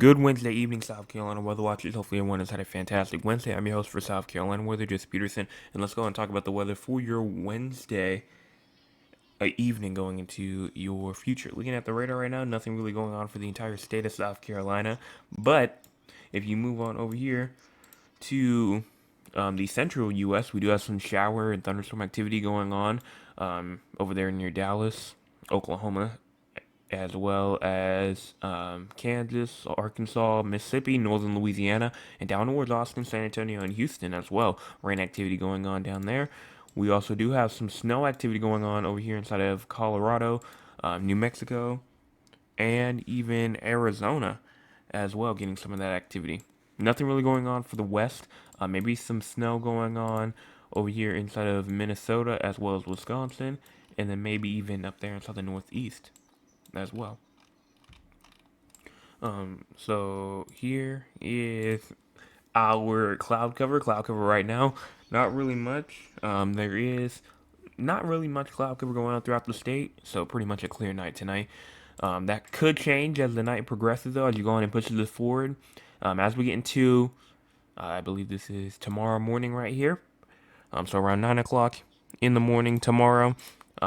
Good Wednesday evening, South Carolina weather watchers. Hopefully, everyone has had a fantastic Wednesday. I'm your host for South Carolina weather, Just Peterson, and let's go and talk about the weather for your Wednesday evening going into your future. Looking at the radar right now, nothing really going on for the entire state of South Carolina. But if you move on over here to the central U.S., we do have some shower and thunderstorm activity going on over there near Dallas, Oklahoma, as well as Kansas, Arkansas, Mississippi, northern Louisiana, and down towards Austin, San Antonio, and Houston as well. Rain activity going on down there. We also do have some snow activity going on over here inside of Colorado, New Mexico, and even Arizona as well, getting some of that activity. Nothing really going on for the west. Maybe some snow going on over here inside of Minnesota as well as Wisconsin, and then maybe even up there inside the northeast as well. So here is our cloud cover. Cloud cover right now, not really much. There is not really much cloud cover going on throughout the state, so pretty much a clear night tonight. That could change as the night progresses, though, as you go on and push this forward. As we get into, I believe this is tomorrow morning right here. So around 9 o'clock in the morning tomorrow.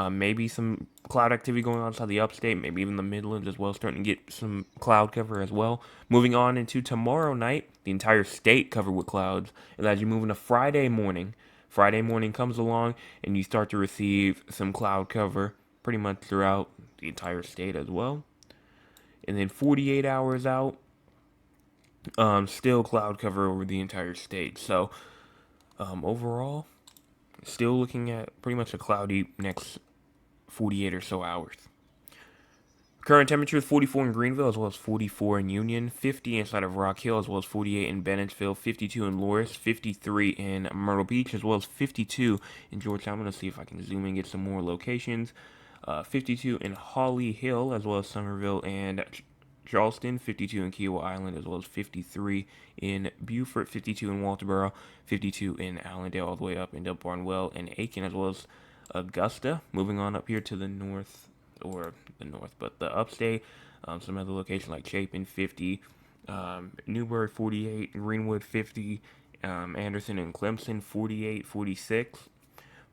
Maybe some cloud activity going on inside the upstate, maybe even the Midlands as well, starting to get some cloud cover as well. Moving on into tomorrow night, the entire state covered with clouds. And as you move into Friday morning comes along and you start to receive some cloud cover pretty much throughout the entire state as well. And then 48 hours out, still cloud cover over the entire state. So overall, still looking at pretty much a cloudy next 48 or so hours. Current temperature is 44 in Greenville as well as 44 in Union, 50 inside of Rock Hill as well as 48 in Bennettsville, 52 in Loris, 53 in Myrtle Beach as well as 52 in Georgetown. I'm going to see if I can zoom in and get some more locations. 52 in Holly Hill as well as Somerville and Charleston, 52 in Kiowa Island, as well as 53 in Beaufort, 52 in Walterboro, 52 in Allendale, all the way up into Barnwell and Aiken, as well as Augusta. Moving on up here to the north, but the upstate, some other locations like Chapin, 50, Newburgh, 48, Greenwood, 50, Anderson and Clemson, 48, 46,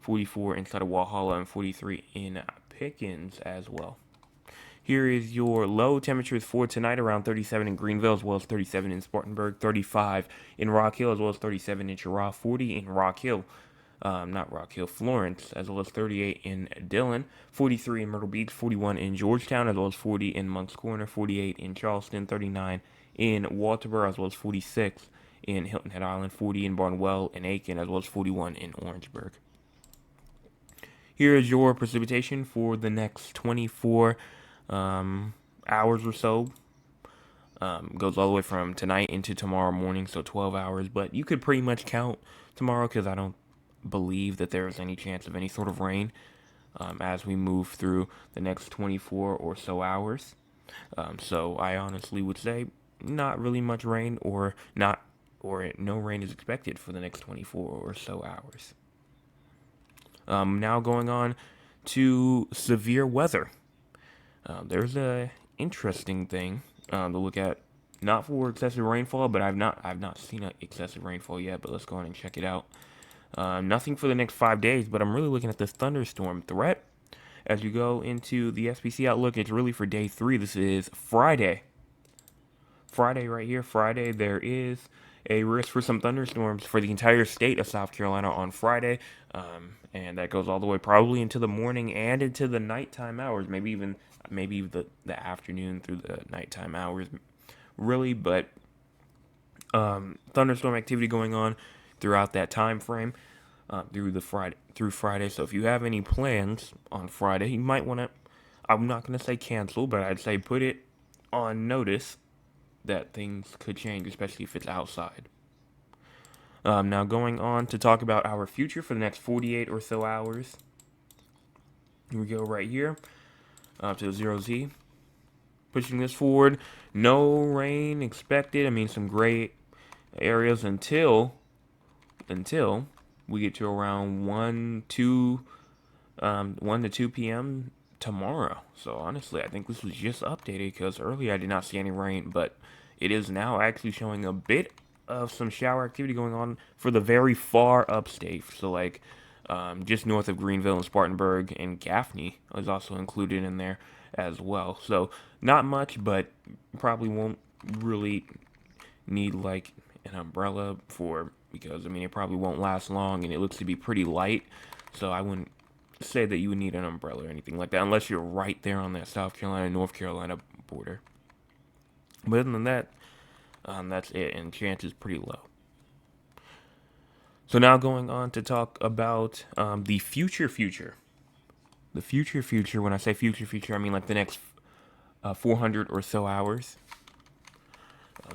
44 inside of Walhalla, and 43 in Pickens as well. Here is your low temperatures for tonight, around 37 in Greenville, as well as 37 in Spartanburg, 35 in Rock Hill, as well as 37 in Cheraw, 40 in Florence, as well as 38 in Dillon, 43 in Myrtle Beach, 41 in Georgetown, as well as 40 in Moncks Corner, 48 in Charleston, 39 in Walterboro, as well as 46 in Hilton Head Island, 40 in Barnwell and Aiken, as well as 41 in Orangeburg. Here is your precipitation for the next 24 hours or so. Goes all the way from tonight into tomorrow morning, so 12 hours. But you could pretty much count tomorrow because I don't believe that there is any chance of any sort of rain as we move through the next 24 or so hours. So I honestly would say not really much rain or no rain is expected for the next 24 or so hours. Now going on to severe weather. There's a interesting thing to look at, not for excessive rainfall, but I've not seen excessive rainfall yet. But let's go on and check it out. Nothing for the next 5 days, but I'm really looking at this thunderstorm threat. As you go into the SPC outlook, it's really for day 3. This is Friday. Friday right here. Friday, there is a risk for some thunderstorms for the entire state of South Carolina on Friday. And that goes all the way probably into the morning and into the nighttime hours, maybe the afternoon through the nighttime hours, really. But thunderstorm activity going on throughout that time frame through Friday. So if you have any plans on Friday, you might want to. I'm not going to say cancel, but I'd say put it on notice that things could change, especially if it's outside. Now going on to talk about our future for the next 48 or so hours. Here we go right here to 0Z. Pushing this forward. No rain expected. I mean, some gray areas until we get to around 1 to 2 p.m. tomorrow. So honestly, I think this was just updated because earlier I did not see any rain, but it is now actually showing a bit of some shower activity going on for the very far upstate. So like just north of Greenville and Spartanburg, and Gaffney is also included in there as well. So not much, but probably won't really need like an umbrella for, because I mean it probably won't last long and it looks to be pretty light. So I wouldn't say that you would need an umbrella or anything like that unless you're right there on that South Carolina North Carolina border. But other than that, that's it, and chance is pretty low. So now going on to talk about the future. The future. When I say future, I mean like the next 400 or so hours.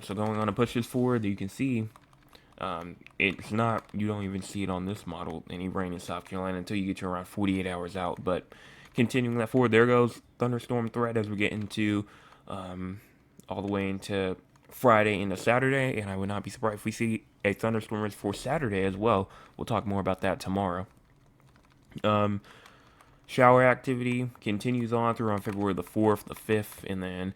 So going on to push this forward, you can see it's not, you don't even see it on this model, any rain in South Carolina until you get to around 48 hours out. But continuing that forward, there goes thunderstorm threat as we get into all the way into Friday into Saturday. And I would not be surprised if we see a thunderstorm risk for Saturday as well. We'll talk more about that tomorrow. Shower activity continues on through on February the 4th, the 5th, and then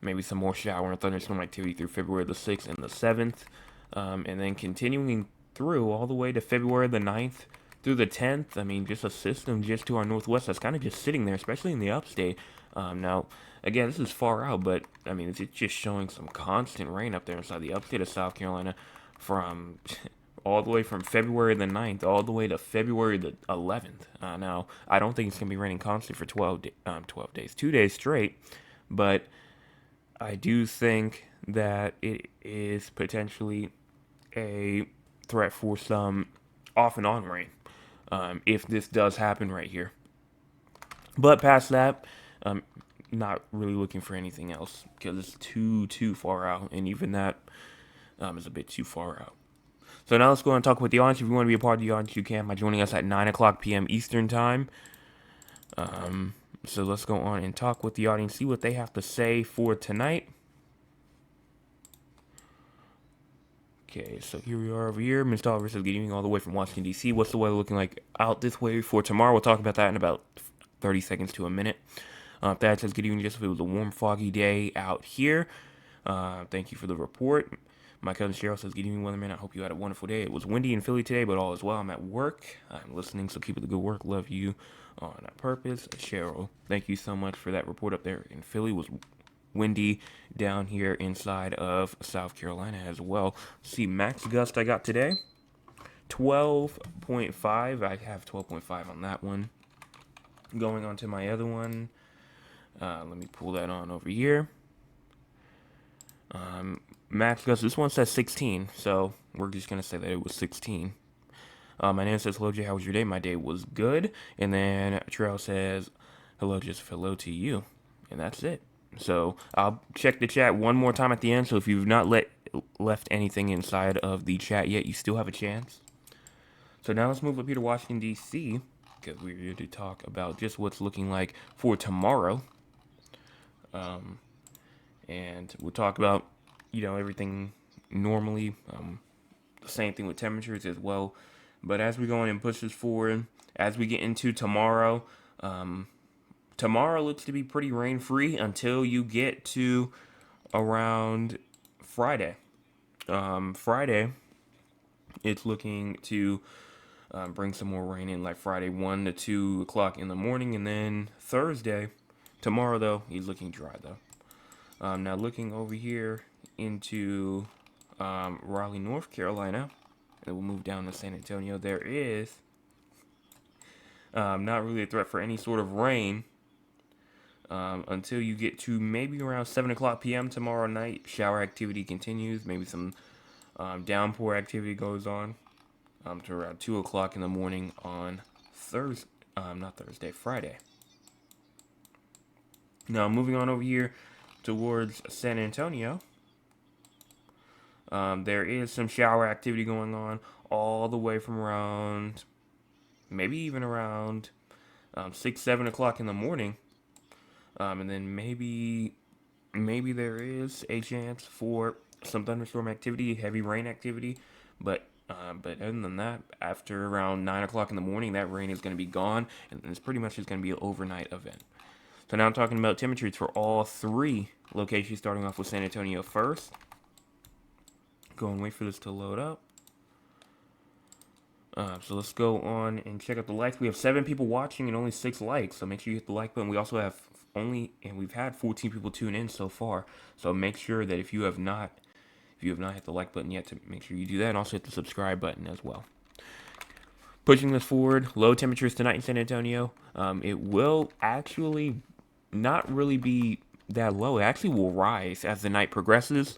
maybe some more shower and thunderstorm activity through February the 6th and the 7th. And then continuing through all the way to February the 9th through the 10th. I mean, just a system just to our northwest that's kind of just sitting there, especially in the upstate. Now, again, this is far out, but I mean, it's just showing some constant rain up there inside the upstate of South Carolina from all the way from February the 9th all the way to February the 11th. Now, I don't think it's going to be raining constantly for 12 days, 2 days straight, but I do think that it is potentially a threat for some off and on rain if this does happen right here. But past that, not really looking for anything else because it's too far out, and even that is a bit too far out. So now let's go and talk with the audience. If you want to be a part of the audience, you can by joining us at 9 o'clock p.m. Eastern Time. So let's go on and talk with the audience, see what they have to say for tonight. Okay, so here we are over here. Mr. Oliver says, good evening all the way from Washington, D.C. What's the weather looking like out this way for tomorrow? We'll talk about that in about 30 seconds to a minute. Thad says, good evening, just if it was a warm, foggy day out here. Thank you for the report. My cousin Cheryl says, good evening, weatherman. I hope you had a wonderful day. It was windy in Philly today, but all is well. I'm at work. I'm listening, so keep up the good work. Love you on purpose. Cheryl, thank you so much for that report up there in Philly. It was windy down here inside of South Carolina as well. See, max gust I got today, 12.5. I have 12.5 on that one. Going on to my other one. Let me pull that on over here. Max gust, this one says 16, so we're just going to say that it was 16. My name says, hello, Jay, how was your day? My day was good. And then Terrell says, hello, just hello to you. And that's it. So I'll check the chat one more time at the end. So if you've not left anything inside of the chat yet, you still have a chance. So now let's move up here to Washington, D.C., because we're here to talk about just what's looking like for tomorrow. And we'll talk about, everything normally. The same thing with temperatures as well. But as we go on and push this forward, as we get into tomorrow, tomorrow looks to be pretty rain-free until you get to around Friday. Friday, it's looking to bring some more rain in, like Friday 1 to 2 o'clock in the morning. And then Thursday, tomorrow, though, he's looking dry, though. Now looking over here into Raleigh, North Carolina, and we'll move down to San Antonio. There is not really a threat for any sort of rain until you get to maybe around 7 o'clock p.m. tomorrow night. Shower activity continues. Maybe some downpour activity goes on to around 2 o'clock in the morning on Friday. Now moving on over here towards San Antonio. There is some shower activity going on all the way from around, maybe even around 6, 7 o'clock in the morning. And then maybe there is a chance for some thunderstorm activity, heavy rain activity. But other than that, after around 9 o'clock in the morning, that rain is going to be gone. And it's pretty much just going to be an overnight event. So now I'm talking about temperatures for all three locations, starting off with San Antonio first. Go and wait for this to load up. So let's go on and check out the likes. We have 7 people watching and only 6 likes. So make sure you hit the like button. We also have we've had 14 people tune in so far. So make sure that if you have not hit the like button yet, to make sure you do that, and also hit the subscribe button as well. Pushing this forward, low temperatures tonight in San Antonio. It will actually not really be that low. It actually will rise as the night progresses.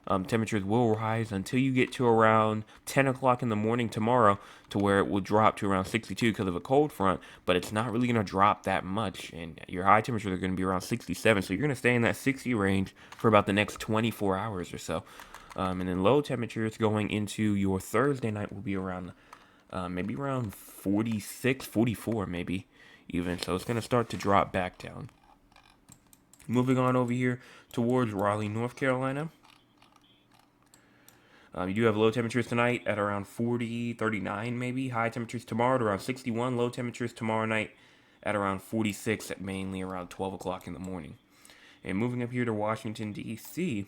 Temperatures will rise until you get to around 10 o'clock in the morning tomorrow, to where it will drop to around 62 because of a cold front, but it's not really going to drop that much, and your high temperatures are going to be around 67, so you're going to stay in that 60 range for about the next 24 hours or so. And then low temperatures going into your Thursday night will be around maybe around 46, 44 maybe even, so it's going to start to drop back down. Moving on over here towards Raleigh, North Carolina. You do have low temperatures tonight at around 40, 39 maybe. High temperatures tomorrow at around 61. Low temperatures tomorrow night at around 46, at mainly around 12 o'clock in the morning. And moving up here to Washington, D.C.,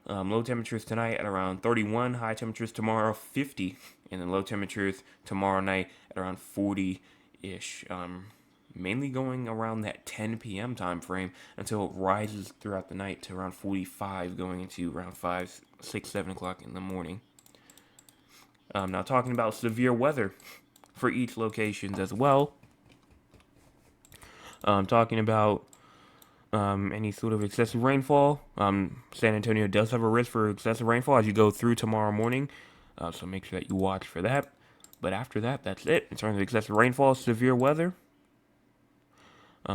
low temperatures tonight at around 31. High temperatures tomorrow 50. And then low temperatures tomorrow night at around 40-ish. Mainly going around that 10 p.m. time frame until it rises throughout the night to around 45, going into around 5, 6, 7 o'clock in the morning. Now talking about severe weather for each locations as well. Talking about any sort of excessive rainfall. San Antonio does have a risk for excessive rainfall as you go through tomorrow morning, so make sure that you watch for that. But after that, that's it in terms of excessive rainfall, severe weather.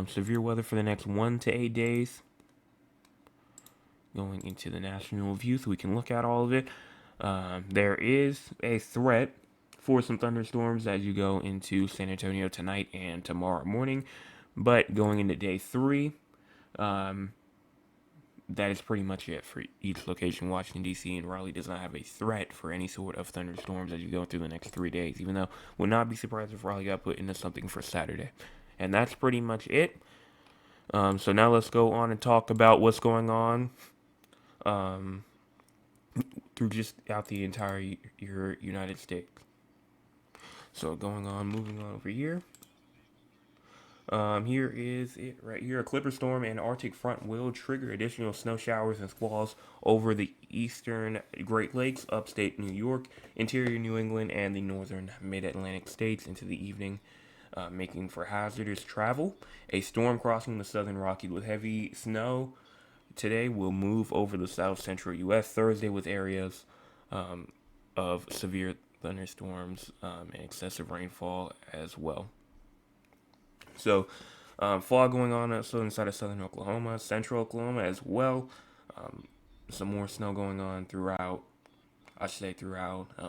Severe weather for the next 1 to 8 days. Going into the national view so we can look at all of it. There is a threat for some thunderstorms as you go into San Antonio tonight and tomorrow morning. But going into day 3, that is pretty much it for each location. Washington, D.C. and Raleigh does not have a threat for any sort of thunderstorms as you go through the next 3 days, even though would not be surprised if Raleigh got put into something for Saturday. And that's pretty much it. So now let's go on and talk about what's going on through just out the entire United States. So moving on over here. Here is it right here. A clipper storm and Arctic front will trigger additional snow showers and squalls over the eastern Great Lakes, upstate New York, interior New England, and the northern mid-Atlantic states into the evening, making for hazardous travel. A storm crossing the southern Rockies with heavy snow today will move over the south-central U.S. Thursday with areas of severe thunderstorms and excessive rainfall as well. So, fog going on also inside of southern Oklahoma, central Oklahoma as well. Some more snow going on throughout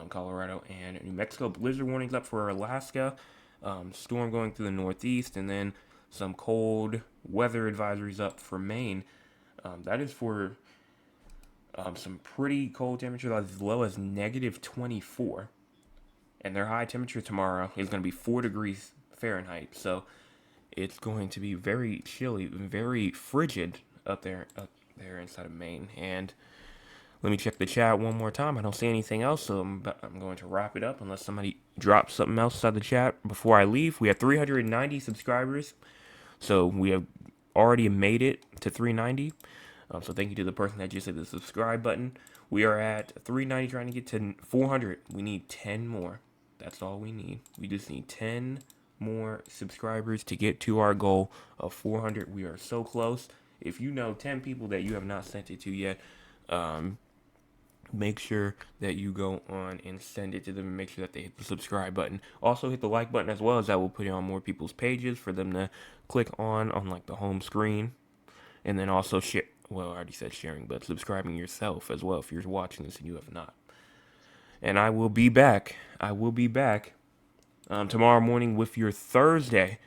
Colorado and New Mexico. Blizzard warnings up for Alaska. Storm going through the northeast, and then some cold weather advisories up for Maine. That is for some pretty cold temperatures as low as negative 24. And their high temperature tomorrow is going to be 4 degrees Fahrenheit. So it's going to be very chilly, very frigid up there inside of Maine. And let me check the chat one more time. I don't see anything else, so I'm going to wrap it up unless somebody drops something else inside the chat before I leave. We have 390 subscribers, so we have already made it to 390. So thank you to the person that just hit the subscribe button. We are at 390 trying to get to 400. We need 10 more. That's all we need. We just need 10 more subscribers to get to our goal of 400. We are so close. If you know 10 people that you have not sent it to yet, make sure that you go on and send it to them and make sure that they hit the subscribe button. Also hit the like button as well, as that will put it on more people's pages for them to click on like the home screen. And then also share, well, I already said sharing, but subscribing yourself as well if you're watching this and you have not. And I will be back. Tomorrow morning with your Thursday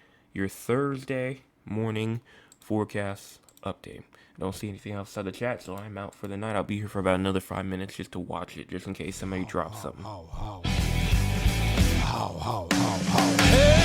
morning forecast update. Don't see anything outside the chat, so I'm out for the night. I'll be here for about another 5 minutes just to watch it, just in case somebody drops something. Hey!